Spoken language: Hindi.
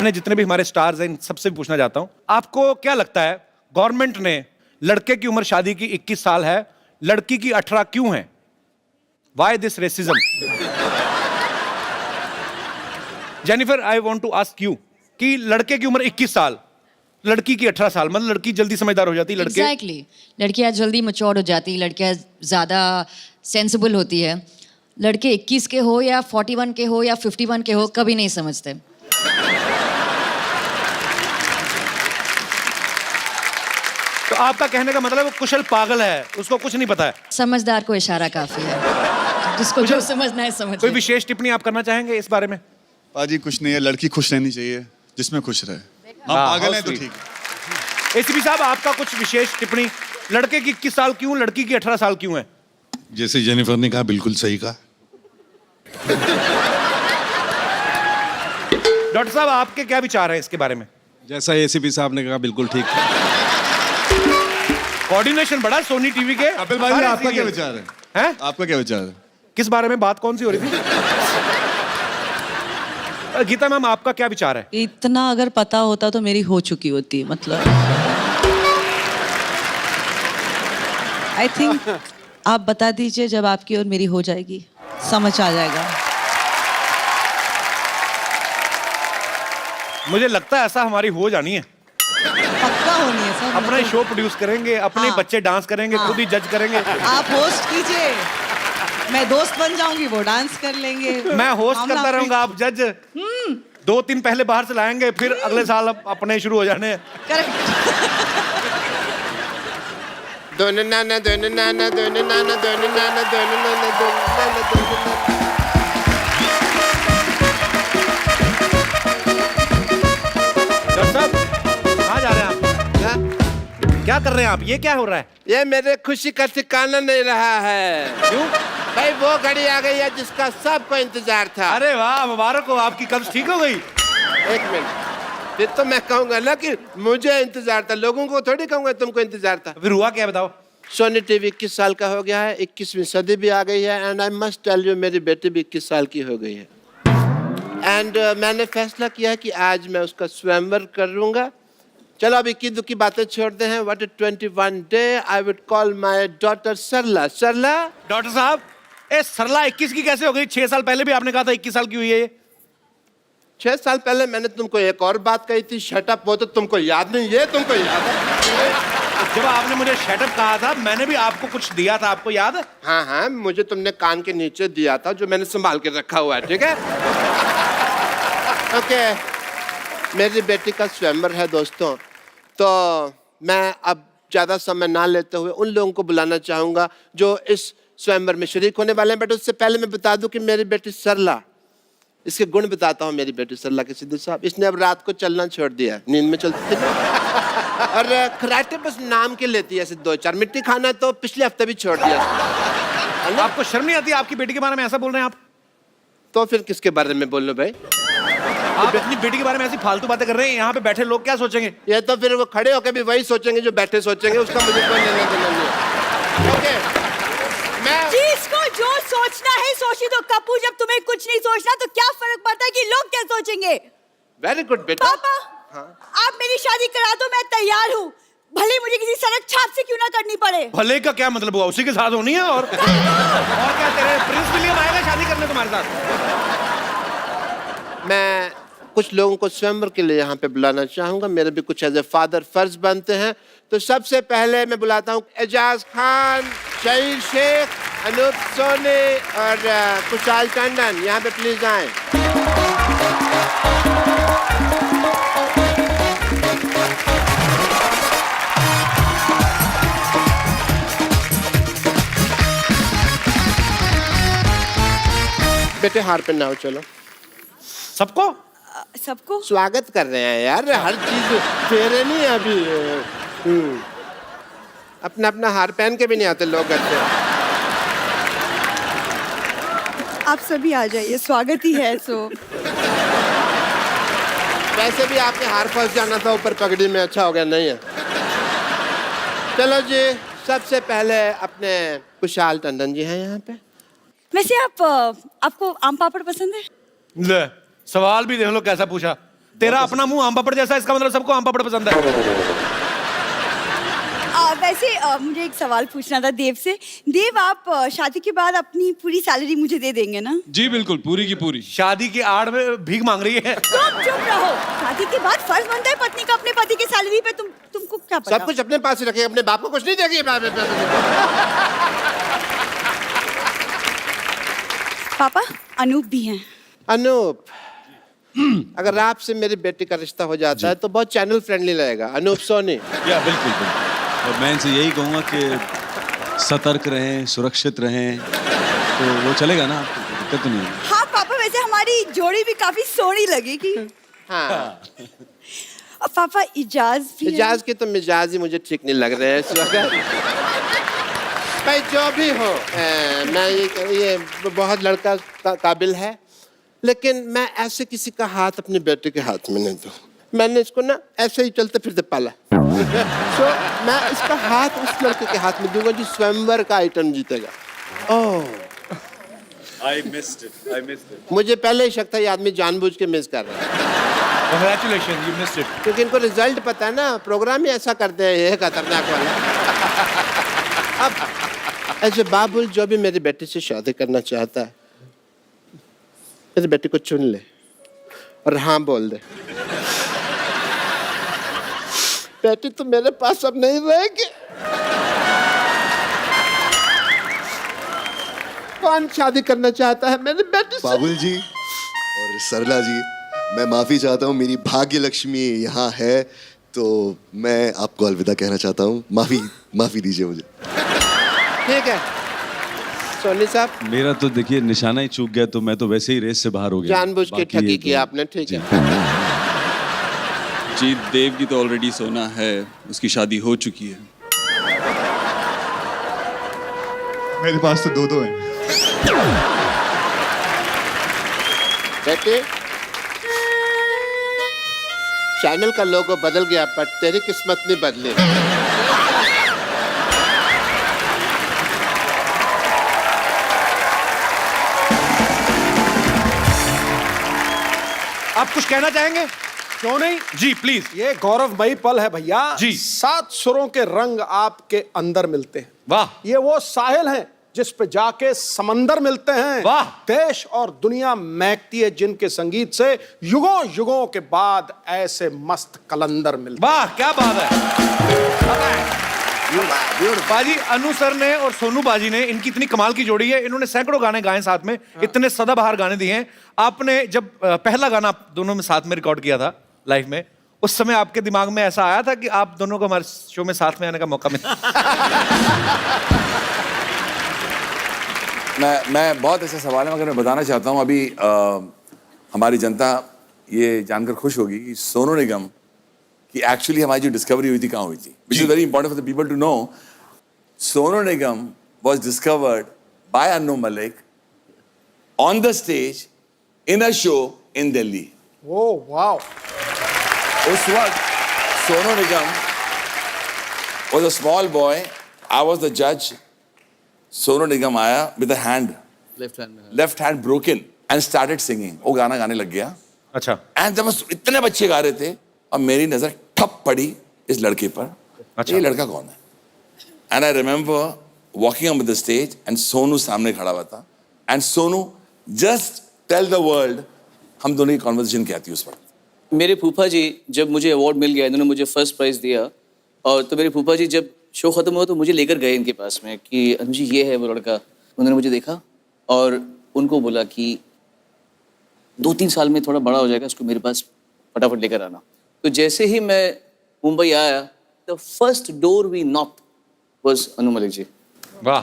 अपने जितने भी हमारे स्टार्स हैं इन सबसे भी पूछना चाहता हूं, आपको क्या लगता है गवर्नमेंट ने लड़के की उम्र शादी की 21 साल है, लड़की की 18 क्यों है? Why this racism? Jennifer, I want to ask you कि लड़के की उम्र 21 साल, लड़की की 18 साल, मतलब लड़की जल्दी समझदार हो जाती है, लड़के Exactly. लड़कियां जल्दी मैच्योर हो जाती, लड़कियां ज्यादा सेंसिबल होती है। लड़के 21 के हो या 41 के हो या 51 के हो, कभी नहीं समझते। तो आपका कहने का मतलब वो कुशल पागल है, उसको कुछ नहीं पता है। समझदार को इशारा काफी है, जिसको जो समझना है समझ कोई ले। विशेष टिप्पणी आप करना चाहेंगे इस बारे में? पाजी कुछ नहीं है, लड़की खुश रहनी चाहिए, जिसमें खुश रहे। आप पागल हैं तो ठीक है। एसीपी साहब, आपका कुछ विशेष टिप्पणी, लड़के की 21 साल क्यों, लड़की की 18 साल क्यों है? जैसे जेनिफर ने कहा, बिल्कुल सही कहा। डॉक्टर साहब, आपके क्या विचार हैं इसके बारे में? जैसा एसीपी साहब ने कहा, बिल्कुल ठीक। कोऑर्डिनेशन बड़ा सोनी टीवी के। कपिल भाई, सारे आपका क्या serial। विचार है? हैं? आपका क्या विचार है? किस बारे में बात कौन सी हो रही थी? गीता मैम, आपका क्या विचार है? इतना अगर पता होता तो मेरी हो चुकी होती, मतलब आई थिंक आप बता दीजिए, जब आपकी और मेरी हो जाएगी समझ आ जाएगा। मुझे लगता है ऐसा हमारी हो जानी है। पक्का होनी है सर। अपना शो प्रोड्यूस करेंगे, अपने हाँ। बच्चे डांस करेंगे, हाँ। खुद ही जज करेंगे। आप होस्ट कीजिए, मैं दोस्त बन जाऊंगी, वो डांस कर लेंगे। मैं होस्ट मामला करता रहूंगा, आप जज। 2-3 पहले बाहर से लाएंगे, फिर अगले साल अपने शुरू हो जाने। करेक्ट। दोनों नाना दोनों नाना दोनों नाना दोनों नाना दोनों नाना दोनों नाना दोनों नाना। डॉक्टर साहब, कहाँ जा रहे हैं आप? क्या कर रहे हैं आप? ये क्या हो रहा है? ये मेरे खुशी का ठिकाना नहीं रहा है। क्यों? भाई वो घड़ी आ गई है जिसका सबको इंतजार था। अरे वाह, मुबारक हो, आपकी कब्ज ठीक हो गई। एक मिनट, फिर तो मैं कहूंगा ना कि मुझे इंतजार था, लोगों को थोड़ी कहूंगा तुमको इंतजार था। फिर हुआ क्या, बताओ? सोनी टीवी 21 साल का हो गया है, 21वीं सदी भी आ गई है। And I must tell you, मेरी बेटी भी 21 साल की हो गई है। एंड मैंने फैसला किया है कि आज मैं उसका स्वयंवर करूंगा। चलो अब इक्की दुक्की बातें छोड़ते हैं। What 21 day I would call my daughter Sarla. Sarla, doctor साहब, ए सरला 21 की कैसे हो गई? 6 साल पहले भी आपने कहा था 21 साल की हुई है ये। 6 साल पहले मैंने तुमको एक और बात कही थी, शट अप। वो तो तुमको याद नहीं, ये तुमको याद है। जब आपने मुझे शटअप कहा था, मैंने भी आपको कुछ दिया था, आपको याद है? हाँ हाँ, मुझे तुमने कान के नीचे दिया था, जो मैंने संभाल के रखा हुआ है, ठीक है? ओके, मेरी बेटी का स्वयंवर है दोस्तों, तो मैं अब ज्यादा समय ना लेते हुए उन लोगों को बुलाना चाहूंगा जो इस स्वयंवर में शरीक होने वाले हैं। बट उससे पहले मैं बता दूं कि मेरी बेटी सरला, इसके गुण बताता हूँ। मेरी बेटी सरला के सिद्धू साहब, इसने अब रात को चलना छोड़ दिया, नींद में चलती थी ना। और खराटे बस नाम के लेती है, ऐसे 2-4 मिट्टी खाना तो पिछले हफ्ते भी छोड़ दिया। आपको शर्म नहीं आती? आपकी बेटी के बारे में ऐसा बोल रहे हैं आप? तो फिर किसके बारे में बोल लो भाई? आप अपनी बेटी के बारे में ऐसी फालतू बातें कर रहे हैं, यहाँ पे बैठे लोग क्या सोचेंगे? ये तो फिर वो खड़े होकर भी वही सोचेंगे जो बैठे सोचेंगे, उसका मुझे कोई लेना देना नहीं है। ओके, मैं जिसको जो सोचना है सोची दो कपूर। जब तुम्हें कुछ नहीं सोचना तो क्या फर्क पड़ता है कि लोग क्या सोचेंगे? वेरी गुड बेटा। पापा, आप मेरी शादी करा दो, मैं तैयार हूँ, भले मुझे किसी सड़क छाप से क्यों ना करनी पड़े। भले का क्या मतलब हुआ? उसी के साथ होनी है और क्या? तेरे प्रिंस विलियम आएगा शादी करने तुम्हारे साथ? मैं कुछ लोगों को स्वयंवर के लिए यहाँ पे बुलाना चाहूंगा, मेरे भी कुछ एज ए फादर फर्ज बनते हैं। तो सबसे पहले मैं बुलाता हूँ एजाज खान, शहीद शेख, अनूप सोनी और कुशाल टंडन। यहाँ पे प्लीज आए। बेटे हार पहनाओ, चलो। सबको सबको स्वागत कर रहे हैं यार, हर चीज फेरे नहीं अभी। अपना अपना हार पहन के भी नहीं आते लोग करते। आप सभी आ जाइए, स्वागत ही है। सो वैसे भी आपके हार फंस जाना था ऊपर पगड़ी में, अच्छा हो गया नहीं है। चलो जी, सबसे पहले अपने कुशाल टंडन जी हैं यहाँ पे। वैसे आपको आम पापड़ पसंद है? ले, सवाल भी देख लो कैसा पूछा। तेरा अपना मुंह आम पापड़ जैसा है, इसका मतलब सबको आम पापड़ पसंद है। वैसे मुझे एक सवाल पूछना था देव से। देव, आप शादी के बाद अपनी पूरी सैलरी मुझे दे देंगे ना? जी बिल्कुल, पूरी की पूरी। शादी की आड़ में भीख मांग रही है। तुम चुप रहो। शादी के बाद फर्ज बनता है पत्नी का अपने पति की सैलरी पे। तुमको क्या पता? सब कुछ अपने पास ही रखे, अपने बाप को कुछ नहीं देगी। पापा, अनूप भी हैं। अनूप, अगर आपसे मेरी बेटी का रिश्ता हो जाता है तो बहुत चैनल फ्रेंडली लगेगा। अनूप सोनी। या बिल्कुल बिल्कुल। और मैं इनसे यही कहूँगा कि सतर्क रहें, सुरक्षित रहें, तो वो चलेगा ना, आपको दिक्कत नहीं है। हाँ पापा, वैसे हमारी जोड़ी भी काफी सोहनी लगेगी। हाँ, और पापा इजाज भी है। इजाज के तो मिजाज ही मुझे ठीक नहीं लग रहे हैं इस वक्त। भाई जो भी हो, मैं ये बहुत लड़का काबिल है, लेकिन मैं ऐसे किसी का हाथ अपने बेटे के हाथ में नहीं दूँ। मैंने इसको ना ऐसे ही चलते फिरते पाला। तो मैं इसका हाथ उस लड़के के हाथ में दूंगा जो स्वयंवर का आइटम जीतेगा। ओह, I missed it. मुझे पहले ही शक था ये आदमी जानबूझ के मिस कर रहा है। Congratulations, you missed it. क्योंकि इनको रिजल्ट पता है ना, प्रोग्राम ही ऐसा करते हैं, ये खतरनाक वाला। अब ऐसे बाबुल जो भी मेरी बेटी से शादी करना चाहता है, मेरी बेटी को चुन ले और हाँ बोल दे। बेटी तो मेरे पास अब नहीं रहेगी। कौन शादी करना चाहता है मेरी बेटी से? बाबुल जी और सरला जी, मैं माफी चाहता हूँ, मेरी भाग्य लक्ष्मी यहाँ है, तो मैं आपको अलविदा कहना चाहता हूँ। माफी दीजिए मुझे। ठीक है सोनी साहब, मेरा तो देखिए निशाना ही चूक गया, तो मैं तो वैसे ही रेस से बाहर हो गया। जानबूझ के बाकी ये ठगी तो- किया आपने। ठीक है। जी, देव की तो ऑलरेडी सोना है, उसकी शादी हो चुकी है। मेरे पास तो दो हैं। बेटे, चैनल का लोगो बदल गया पर तेरी किस्मत नहीं बदली। आप कुछ कहना चाहेंगे? क्यों नहीं? जी प्लीज। ये गौरवमयी पल है भैया। जी। 7 सुरों के रंग आपके अंदर मिलते हैं। वाह। ये वो साहिल हैं जिस पे जाके समंदर मिलते हैं। वाह। देश और दुनिया महकती है जिनके संगीत से युगों युगों के बाद ऐसे मस्त कलंदर मिलते। वाह, क्या बात है। बाजी, अनु सर ने और सोनू बाजी ने, इनकी इतनी कमाल की जोड़ी है, इन्होंने सैकड़ों गाने गाए साथ में, इतने सदाबहार गाने दिए हैं। आपने जब पहला गाना आप दोनों में साथ में रिकॉर्ड किया था लाइव में, उस समय आपके दिमाग में ऐसा आया था कि आप दोनों को हमारे शो में साथ में आने का मौका मिला? मैं बहुत ऐसे सवाल है, मगर मैं बताना चाहता हूँ अभी हमारी जनता ये जानकर खुश होगी कि सोनू निगम कि एक्चुअली हमारी जो डिस्कवरी हुई थी कहाँ हुई थी, which is very important for the people to know. Sonu Nigam was discovered by Anu Malik on the stage in a show in Delhi. Oh wow. उस वक्त Sonu Nigam was a small boy, I was the जज। सोनू निगम आया with a hand, left hand broken and started singing. वो गाना गाने लग गया। अच्छा। एंड जब इतने बच्चे गा रहे थे और मेरी नजर ठप पड़ी इस लड़के पर। अच्छा। ये लड़का कौन है? And I remember walking on the stage and Sonu सामने खड़ा हुआ था। And Sonu just tell the world, हम दोनों की कॉन्वर्सेशन क्या थी उस वक्त। मेरे फूफा जी, जब मुझे अवार्ड मिल गया, इन्होंने मुझे फर्स्ट प्राइज दिया, और तो मेरे फूफा जी जब शो खत्म हुआ तो मुझे लेकर गए इनके पास में कि अनु जी ये है वो लड़का। उन्होंने मुझे देखा और उनको बोला कि 2-3 साल में थोड़ा बड़ा हो जाएगा, इसको मेरे पास फटाफट लेकर आना। तो जैसे ही मैं मुंबई आया, the first door we knock was Anu Malik ji. वाह।